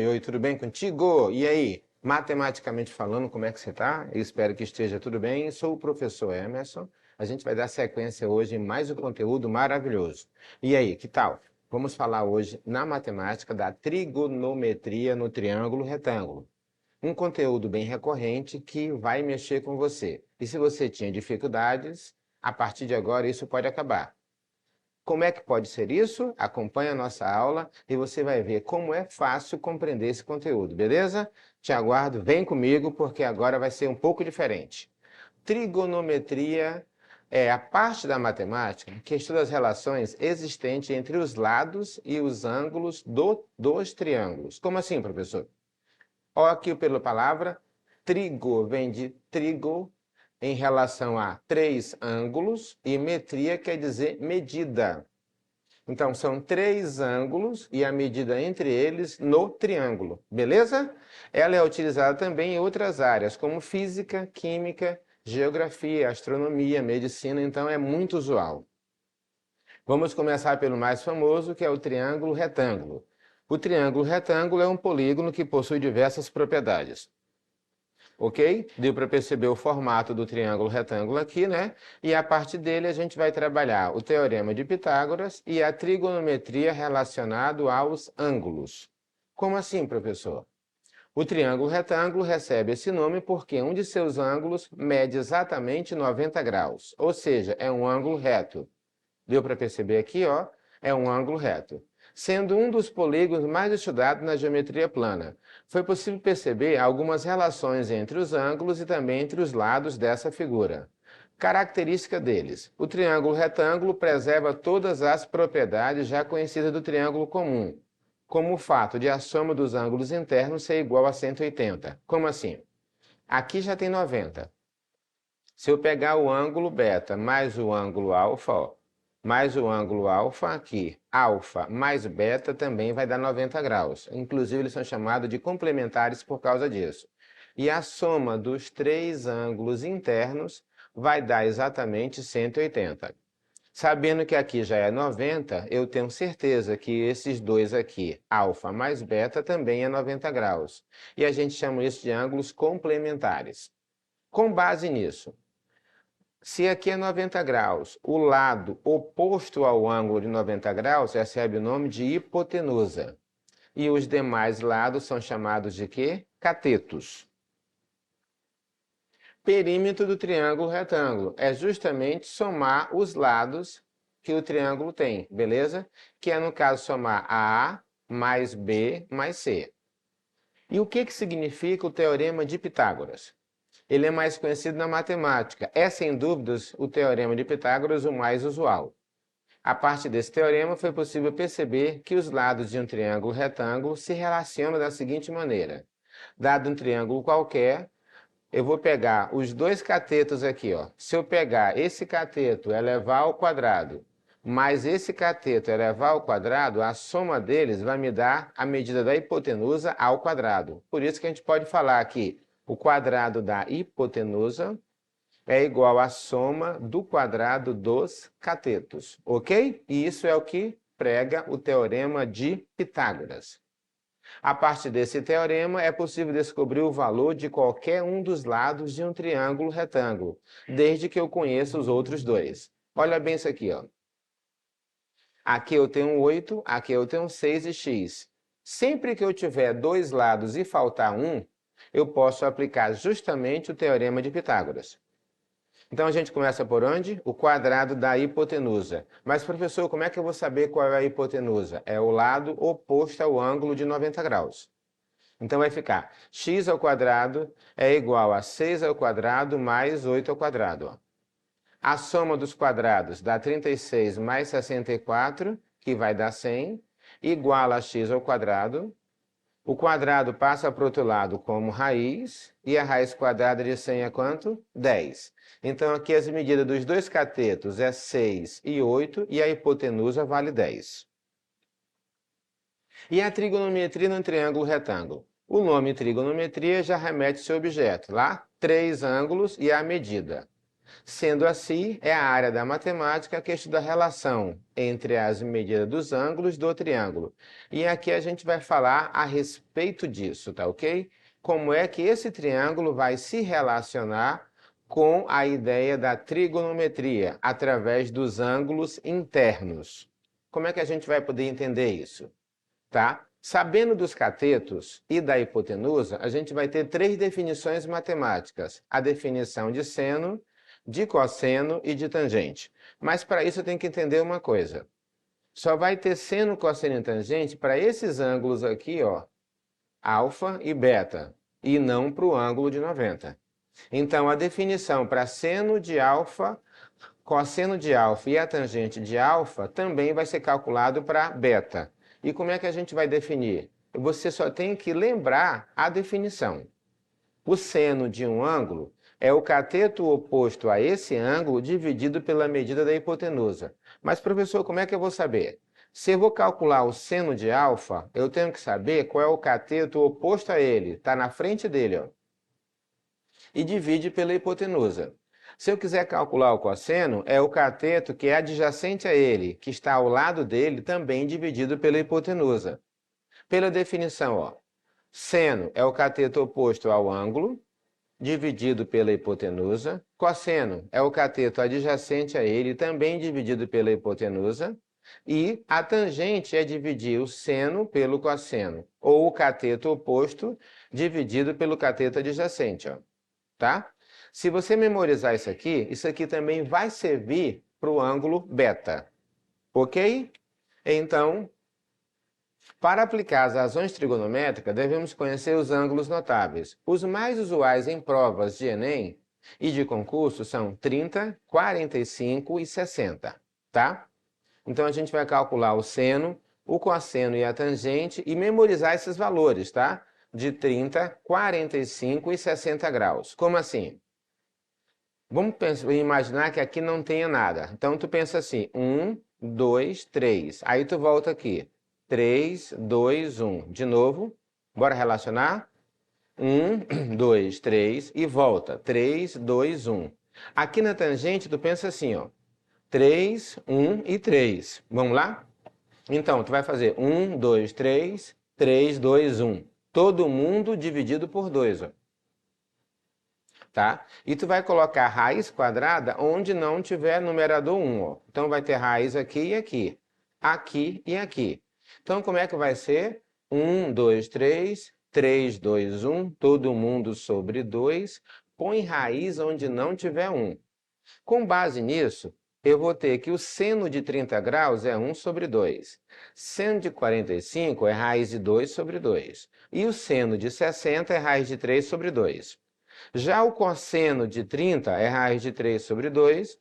oi, tudo bem contigo? E aí, matematicamente falando, como é que você está? Eu espero que esteja tudo bem. Sou o professor Emerson. A gente vai dar sequência hoje em mais um conteúdo maravilhoso. E aí, que tal? Vamos falar hoje na matemática da trigonometria no triângulo retângulo. Um conteúdo bem recorrente que vai mexer com você. E se você tinha dificuldades, a partir de agora isso pode acabar. Como é que pode ser isso? Acompanhe a nossa aula e você vai ver como é fácil compreender esse conteúdo, beleza? Te aguardo, vem comigo porque agora vai ser um pouco diferente. Trigonometria é a parte da matemática que estuda as relações existentes entre os lados e os ângulos dos triângulos. Como assim, professor? Olha aqui pela palavra, trigo vem de trigo em relação a três ângulos e metria quer dizer medida. Então, são três ângulos e a medida entre eles no triângulo, beleza? Ela é utilizada também em outras áreas, como física, química, geografia, astronomia, medicina, então é muito usual. Vamos começar pelo mais famoso, que é o triângulo retângulo. O triângulo retângulo é um polígono que possui diversas propriedades. Ok? Deu para perceber o formato do triângulo retângulo aqui, né? E a partir dele a gente vai trabalhar o teorema de Pitágoras e a trigonometria relacionado aos ângulos. Como assim, professor? O triângulo retângulo recebe esse nome porque um de seus ângulos mede exatamente 90 graus, ou seja, é um ângulo reto. Deu para perceber aqui, ó? É um ângulo reto. Sendo um dos polígonos mais estudados na geometria plana, foi possível perceber algumas relações entre os ângulos e também entre os lados dessa figura. Característica deles: o triângulo retângulo preserva todas as propriedades já conhecidas do triângulo comum, como o fato de a soma dos ângulos internos ser igual a 180. Como assim? Aqui já tem 90. Se eu pegar o ângulo beta mais o ângulo alfa, ó, mais o ângulo alfa aqui, alfa mais beta também vai dar 90 graus. Inclusive, eles são chamados de complementares por causa disso. E a soma dos três ângulos internos vai dar exatamente 180. Sabendo que aqui já é 90, eu tenho certeza que esses dois aqui, alfa mais beta, também é 90 graus. E a gente chama isso de ângulos complementares. Com base nisso, se aqui é 90 graus, o lado oposto ao ângulo de 90 graus recebe o nome de hipotenusa. E os demais lados são chamados de quê? Catetos. Perímetro do triângulo retângulo é justamente somar os lados que o triângulo tem, beleza? Que é, no caso, somar A mais B mais C. E o que significa o teorema de Pitágoras? Ele é mais conhecido na matemática. É, sem dúvidas, o teorema de Pitágoras o mais usual. A partir desse teorema, foi possível perceber que os lados de um triângulo retângulo se relacionam da seguinte maneira. Dado um triângulo qualquer, eu vou pegar os dois catetos aqui, ó. Se eu pegar esse cateto elevar ao quadrado, mais esse cateto elevar ao quadrado, a soma deles vai me dar a medida da hipotenusa ao quadrado. Por isso que a gente pode falar que o quadrado da hipotenusa é igual à soma do quadrado dos catetos, ok? E isso é o que prega o teorema de Pitágoras. A partir desse teorema, é possível descobrir o valor de qualquer um dos lados de um triângulo retângulo, desde que eu conheça os outros dois. Olha bem isso aqui, ó. Aqui eu tenho 8, aqui eu tenho 6 e x. Sempre que eu tiver dois lados e faltar um, eu posso aplicar justamente o teorema de Pitágoras. Então a gente começa por onde? O quadrado da hipotenusa. Mas, professor, como é que eu vou saber qual é a hipotenusa? É o lado oposto ao ângulo de 90 graus. Então vai ficar x ao quadrado é igual a 6 ao quadrado mais 8 ao quadrado. Ó. A soma dos quadrados dá 36 mais 64, que vai dar 100, igual a x ao quadrado. O quadrado passa para o outro lado como raiz, e a raiz quadrada de 100 é quanto? 10. Então aqui as medidas dos dois catetos é 6 e 8, e a hipotenusa vale 10. E a trigonometria no triângulo retângulo? O nome trigonometria já remete ao seu objeto. Lá, três ângulos e a medida. Sendo assim, é a área da matemática que estuda a relação entre as medidas dos ângulos do triângulo. E aqui a gente vai falar a respeito disso, tá ok? Como é que esse triângulo vai se relacionar com a ideia da trigonometria, através dos ângulos internos. Como é que a gente vai poder entender isso? Tá? Sabendo dos catetos e da hipotenusa, a gente vai ter três definições matemáticas: a definição de seno, de cosseno e de tangente. Mas para isso eu tenho que entender uma coisa. Só vai ter seno, cosseno e tangente para esses ângulos aqui, ó, alfa e beta, e não para o ângulo de 90. Então, a definição para seno de alfa, cosseno de alfa e a tangente de alfa também vai ser calculado para beta. E como é que a gente vai definir? Você só tem que lembrar a definição. O seno de um ângulo é o cateto oposto a esse ângulo dividido pela medida da hipotenusa. Mas, professor, como é que eu vou saber? Se eu vou calcular o seno de alfa, eu tenho que saber qual é o cateto oposto a ele. Está na frente dele, ó. E divide pela hipotenusa. Se eu quiser calcular o cosseno, é o cateto que é adjacente a ele, que está ao lado dele, também dividido pela hipotenusa. Pela definição, ó, seno é o cateto oposto ao ângulo, dividido pela hipotenusa. Cosseno é o cateto adjacente a ele, também dividido pela hipotenusa. E a tangente é dividir o seno pelo cosseno, ou o cateto oposto dividido pelo cateto adjacente, ó. Tá? Se você memorizar isso aqui também vai servir para o ângulo beta. Ok? Então, para aplicar as razões trigonométricas, devemos conhecer os ângulos notáveis. Os mais usuais em provas de Enem e de concurso são 30, 45 e 60, tá? Então, a gente vai calcular o seno, o cosseno e a tangente e memorizar esses valores, tá? De 30, 45 e 60 graus. Como assim? Vamos imaginar que aqui não tenha nada. Então, tu pensa assim, 1, 2, 3. Aí tu volta aqui. 3, 2, 1. De novo, bora relacionar? 1, 2, 3 e volta. 3, 2, 1. Aqui na tangente, tu pensa assim, ó. 3, 1 e 3. Vamos lá? Então, tu vai fazer 1, 2, 3, 3, 2, 1. Todo mundo dividido por 2, ó. Tá? E tu vai colocar raiz quadrada onde não tiver numerador 1, ó. Então vai ter raiz aqui e aqui. Aqui e aqui. Então como é que vai ser? 1, 2, 3, 3, 2, 1, todo mundo sobre 2. Põe raiz onde não tiver 1. Com base nisso, eu vou ter que o seno de 30 graus é 1 sobre 2. Seno de 45 é raiz de 2 sobre 2. E o seno de 60 é raiz de 3 sobre 2. Já o cosseno de 30 é raiz de 3 sobre 2,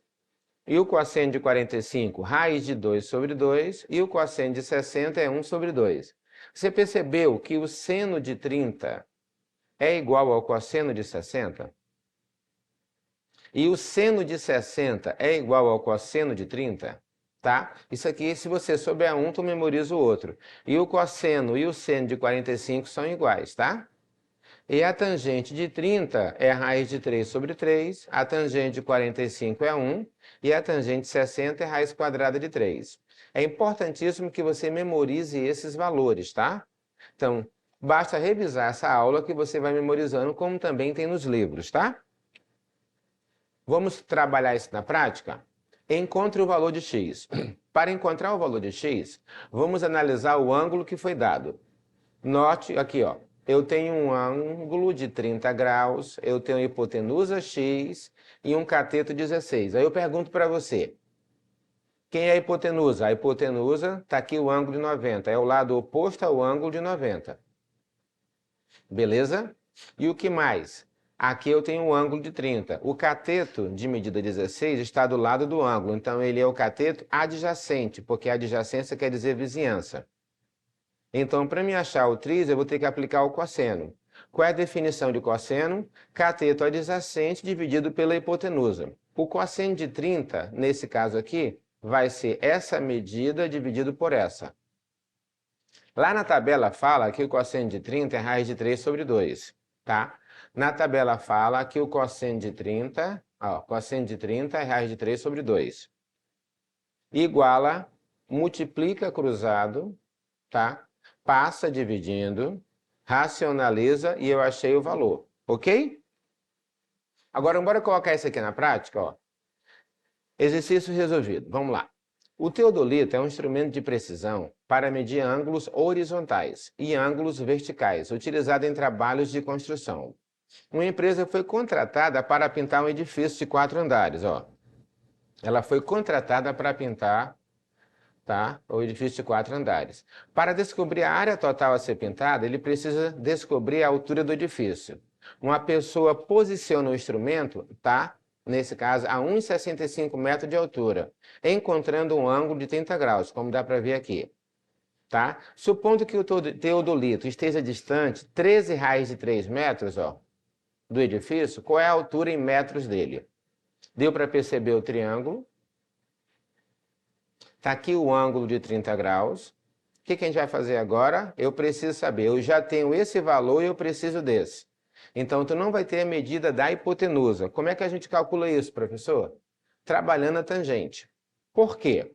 e o cosseno de 45, raiz de 2 sobre 2, e o cosseno de 60 é 1 sobre 2. Você percebeu que o seno de 30 é igual ao cosseno de 60? E o seno de 60 é igual ao cosseno de 30? Tá? Isso aqui, se você souber um, tu memoriza o outro. E o cosseno e o seno de 45 são iguais, tá? E a tangente de 30 é a raiz de 3 sobre 3, a tangente de 45 é 1, e a tangente de 60 é a raiz quadrada de 3. É importantíssimo que você memorize esses valores, tá? Então, basta revisar essa aula que você vai memorizando, como também tem nos livros, tá? Vamos trabalhar isso na prática? Encontre o valor de x. Para encontrar o valor de x, vamos analisar o ângulo que foi dado. Note aqui, ó. Eu tenho um ângulo de 30 graus, eu tenho hipotenusa x e um cateto 16. Aí eu pergunto para você, quem é a hipotenusa? A hipotenusa está aqui o ângulo de 90, é o lado oposto ao ângulo de 90. Beleza? E o que mais? Aqui eu tenho um ângulo de 30. O cateto de medida 16 está do lado do ângulo, então ele é o cateto adjacente, porque adjacência quer dizer vizinhança. Então, para me achar o tris, eu vou ter que aplicar o cosseno. Qual é a definição de cosseno? Cateto adjacente dividido pela hipotenusa. O cosseno de 30, nesse caso aqui, vai ser essa medida dividido por essa. Lá na tabela fala que o cosseno de 30 é raiz de 3 sobre 2, tá? Na tabela fala que o cosseno de 30 Ó, cosseno de 30 é raiz de 3 sobre 2. Iguala, multiplica cruzado, tá? Passa dividindo, racionaliza e eu achei o valor, ok? Agora, bora colocar isso aqui na prática, ó. Exercício resolvido, vamos lá. O teodolito é um instrumento de precisão para medir ângulos horizontais e ângulos verticais, utilizado em trabalhos de construção. Uma empresa foi contratada para pintar um edifício de 4 andares, ó. Ela foi contratada para pintar, tá, o edifício de 4 andares. Para descobrir a área total a ser pintada, ele precisa descobrir a altura do edifício. Uma pessoa posiciona o instrumento, tá? Nesse caso, a 1,65 metros de altura, encontrando um ângulo de 30 graus, como dá para ver aqui. Tá? Supondo que o teodolito esteja distante 13 raios de 3 metros, ó, do edifício, qual é a altura em metros dele? Deu para perceber o triângulo? Está aqui o ângulo de 30 graus. O que a gente vai fazer agora? Eu preciso saber, eu já tenho esse valor e eu preciso desse. Então, tu não vai ter a medida da hipotenusa. Como é que a gente calcula isso, professor? Trabalhando a tangente. Por quê?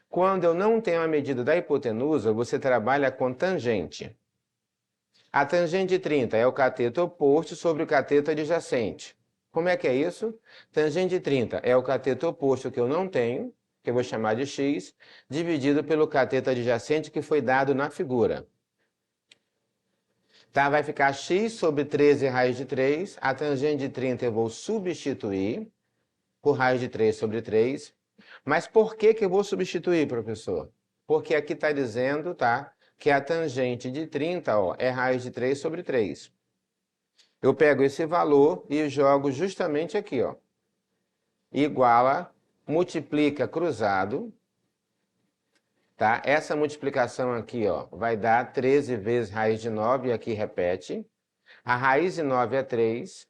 Quando eu não tenho a medida da hipotenusa, você trabalha com tangente. A tangente de 30 é o cateto oposto sobre o cateto adjacente. Como é que é isso? Tangente de 30 é o cateto oposto que eu não tenho, que eu vou chamar de x, dividido pelo cateto adjacente que foi dado na figura. Tá, vai ficar x sobre 13 raiz de 3. A tangente de 30 eu vou substituir por raiz de 3 sobre 3. Mas por que eu vou substituir, professor? Porque aqui está dizendo, tá, que a tangente de 30, ó, é raiz de 3 sobre 3. Eu pego esse valor e jogo justamente aqui, ó. Iguala, multiplica cruzado, tá? Essa multiplicação aqui, ó, vai dar 13 vezes raiz de 9, e aqui repete. A raiz de 9 é 3,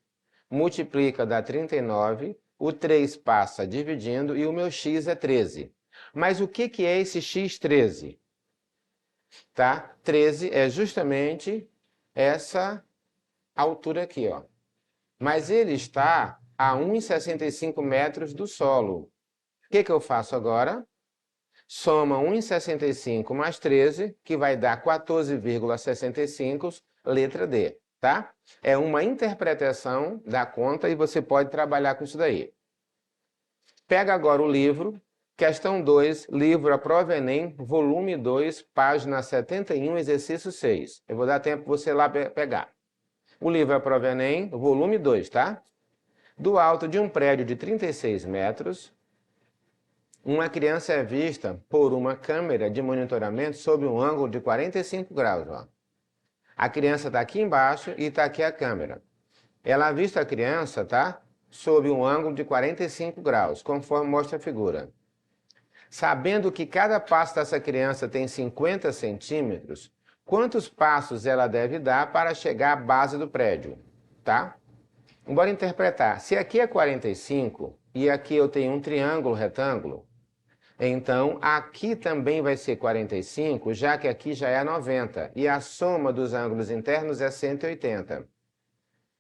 multiplica, dá 39, o 3 passa dividindo e o meu x é 13. Mas o que é esse x13? Tá? 13 é justamente essa altura aqui, ó. Mas ele está a 1,65 metros do solo. O que eu faço agora? Soma 1,65 mais 13, que vai dar 14,65, letra D, tá? É uma interpretação da conta e você pode trabalhar com isso daí. Pega agora o livro, questão 2, livro A Prova Enem, volume 2, página 71, exercício 6. Eu vou dar tempo para você lá pegar. O livro A Prova Enem, volume 2, tá? Do alto de um prédio de 36 metros, uma criança é vista por uma câmera de monitoramento sob um ângulo de 45 graus. Ó. A criança está aqui embaixo e está aqui a câmera. Ela avista a criança, tá? Sob um ângulo de 45 graus, conforme mostra a figura. Sabendo que cada passo dessa criança tem 50 centímetros, quantos passos ela deve dar para chegar à base do prédio, tá? Bora interpretar. Se aqui é 45 e aqui eu tenho um triângulo retângulo, então aqui também vai ser 45, já que aqui já é 90, e a soma dos ângulos internos é 180.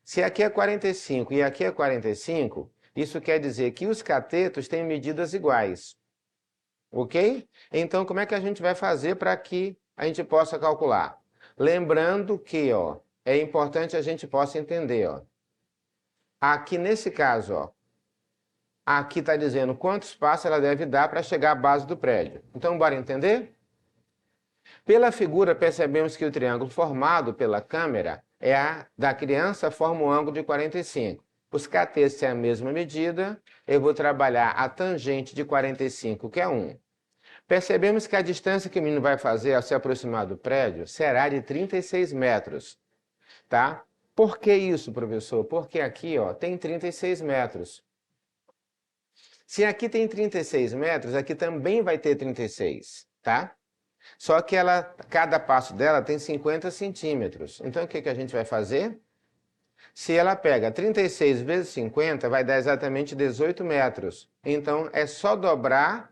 Se aqui é 45 e aqui é 45, isso quer dizer que os catetos têm medidas iguais. Ok? Então, como é que a gente vai fazer para que a gente possa calcular? Lembrando que, ó, é importante a gente possa entender, ó. Aqui nesse caso, ó, aqui está dizendo quantos passos ela deve dar para chegar à base do prédio. Então, bora entender? Pela figura, percebemos que o triângulo formado pela câmera é a da criança, forma um ângulo de 45. Os catetos têm a mesma medida, eu vou trabalhar a tangente de 45, que é 1. Percebemos que a distância que o menino vai fazer ao se aproximar do prédio será de 36 metros, tá? Por que isso, professor? Porque aqui, ó, tem 36 metros. Se aqui tem 36 metros, aqui também vai ter 36, tá? Só que cada passo dela tem 50 centímetros. Então, o que a gente vai fazer? Se ela pega 36 vezes 50, vai dar exatamente 18 metros. Então, é só dobrar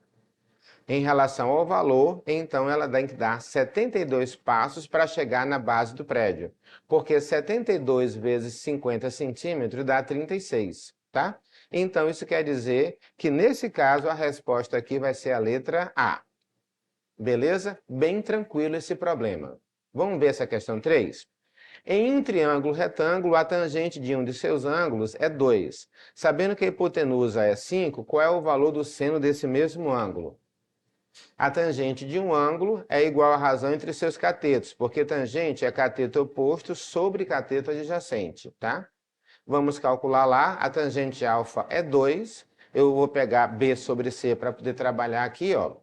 em relação ao valor, então ela tem que dar 72 passos para chegar na base do prédio. Porque 72 vezes 50 centímetros dá 36, tá? Então, isso quer dizer que, nesse caso, a resposta aqui vai ser a letra A. Beleza? Bem tranquilo esse problema. Vamos ver essa questão 3? Em um triângulo retângulo, a tangente de um de seus ângulos é 2. Sabendo que a hipotenusa é 5, qual é o valor do seno desse mesmo ângulo? A tangente de um ângulo é igual à razão entre seus catetos, porque tangente é cateto oposto sobre cateto adjacente, tá? Vamos calcular lá, a tangente alfa é 2, eu vou pegar B sobre C para poder trabalhar aqui, ó.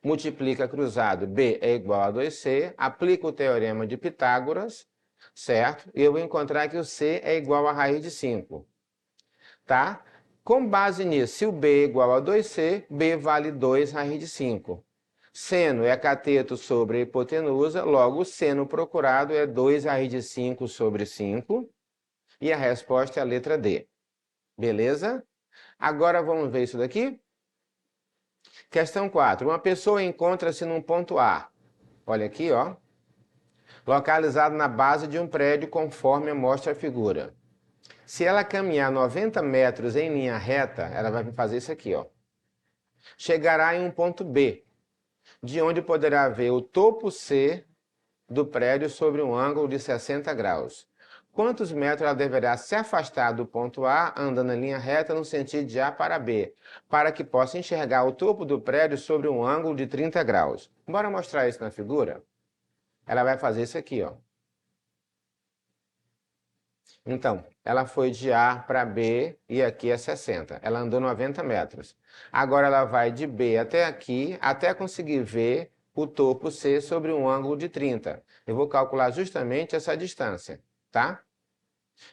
Multiplica cruzado, B é igual a 2C, aplica o teorema de Pitágoras, certo? E eu vou encontrar que o C é igual a raiz de 5, tá? Com base nisso, se o B é igual a 2C, B vale 2 raiz de 5. Seno é cateto sobre a hipotenusa, logo o seno procurado é 2 raiz de 5 sobre 5, e a resposta é a letra D. Beleza? Agora vamos ver isso daqui? Questão 4. Uma pessoa encontra-se num ponto A. Olha aqui, ó. Localizado na base de um prédio conforme mostra a figura. Se ela caminhar 90 metros em linha reta, ela vai fazer isso aqui, ó. Chegará em um ponto B, de onde poderá ver o topo C do prédio sobre um ângulo de 60 graus. Quantos metros ela deverá se afastar do ponto A, andando em linha reta no sentido de A para B, para que possa enxergar o topo do prédio sobre um ângulo de 30 graus? Bora mostrar isso na figura? Ela vai fazer isso aqui, ó. Então, ela foi de A para B e aqui é 60. Ela andou 90 metros. Agora ela vai de B até aqui, até conseguir ver o topo C sobre um ângulo de 30. Eu vou calcular justamente essa distância, tá?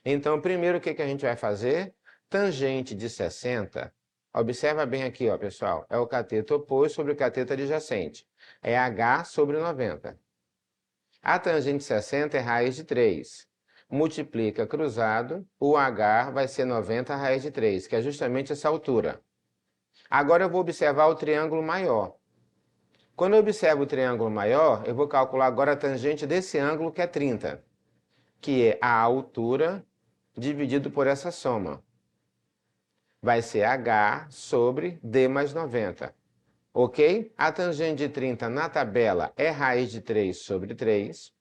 Então, primeiro o que a gente vai fazer? Tangente de 60. Observa bem aqui, ó, pessoal. É o cateto oposto sobre o cateto adjacente. É H sobre 90. A tangente de 60 é raiz de 3. Multiplica cruzado, o H vai ser 90 raiz de 3, que é justamente essa altura. Agora eu vou observar o triângulo maior. Quando eu observo o triângulo maior, eu vou calcular agora a tangente desse ângulo, que é 30, que é a altura dividido por essa soma. Vai ser H sobre D mais 90. Ok? A tangente de 30 na tabela é raiz de 3 sobre 3.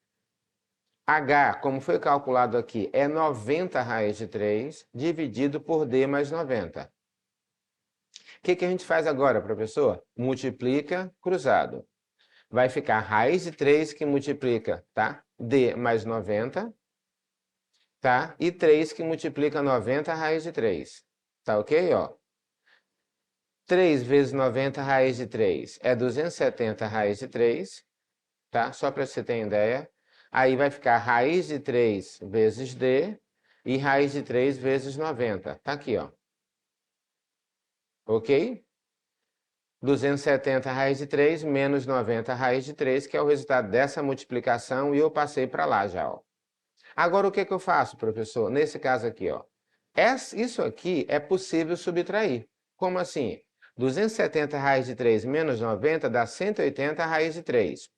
H, como foi calculado aqui, é 90 raiz de 3, dividido por D mais 90. O que a gente faz agora, professor? Multiplica cruzado. Vai ficar raiz de 3 que multiplica, tá? D mais 90, tá? E 3 que multiplica 90 raiz de 3. Tá ok, ó? 3 vezes 90 raiz de 3 é 270 raiz de 3, tá? Só para você ter ideia. Aí vai ficar raiz de 3 vezes D e raiz de 3 vezes 90. Tá aqui, ó. Ok? 270 raiz de 3 menos 90 raiz de 3, que é o resultado dessa multiplicação, e eu passei para lá já, ó. Agora, o que eu faço, professor? Nesse caso aqui, ó. Isso aqui é possível subtrair. Como assim? 270 raiz de 3 menos 90 dá 180 raiz de 3.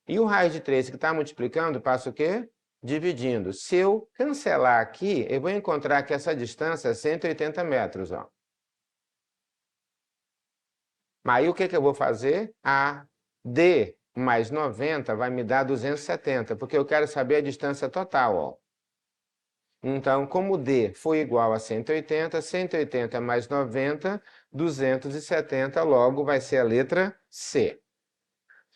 E o raiz de 3 que está multiplicando, passa o quê? Dividindo. Se eu cancelar aqui, eu vou encontrar que essa distância é 180 metros. Ó. Aí o que eu vou fazer? A D mais 90 vai me dar 270, porque eu quero saber a distância total. Ó. Então, como D foi igual a 180, 180 mais 90, 270, logo vai ser a letra C.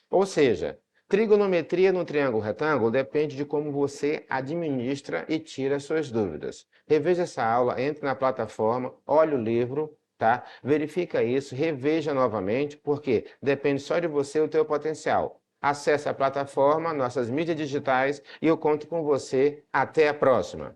Ou seja, trigonometria no triângulo retângulo depende de como você administra e tira suas dúvidas. Reveja essa aula, entre na plataforma, olhe o livro, tá? Verifica isso, reveja novamente, porque depende só de você e o teu potencial. Acesse a plataforma, nossas mídias digitais e eu conto com você. Até a próxima!